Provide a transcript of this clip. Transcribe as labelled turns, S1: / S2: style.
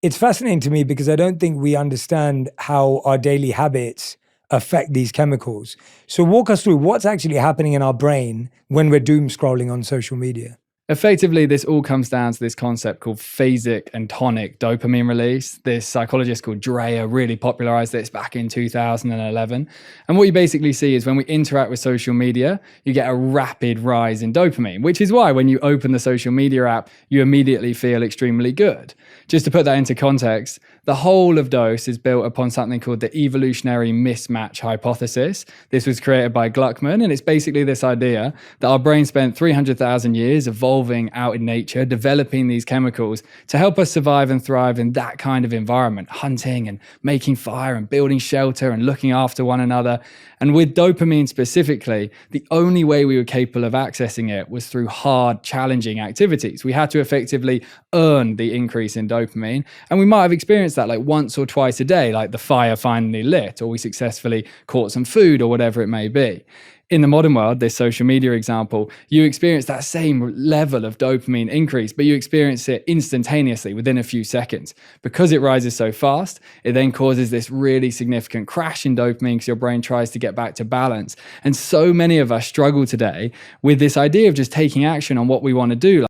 S1: It's fascinating to me because I don't think we understand how our daily habits affect these chemicals. So walk us through what's actually happening in our brain when we're doom scrolling on social media.
S2: Effectively, this all comes down to this concept called phasic and tonic dopamine release. This psychologist called Dreyer really popularized this back in 2011. And what you basically see is when we interact with social media, you get a rapid rise in dopamine, which is why when you open the social media app, you immediately feel extremely good. Just to put that into context, the whole of dose is built upon something called the evolutionary mismatch hypothesis. This was created by Gluckman, and it's basically this idea that our brain spent 300,000 years evolving out in nature, developing these chemicals to help us survive and thrive in that kind of environment, hunting and making fire and building shelter and looking after one another. And with dopamine specifically, the only way we were capable of accessing it was through hard, challenging activities. We had to effectively earn the increase in dopamine. And we might have experienced that like once or twice a day, like the fire finally lit, or we successfully caught some food or whatever it may be. In the modern world, this social media example, you experience that same level of dopamine increase, but you experience it instantaneously within a few seconds. Because it rises so fast, it then causes this really significant crash in dopamine because your brain tries to get back to balance. And so many of us struggle today with this idea of just taking action on what we want to do.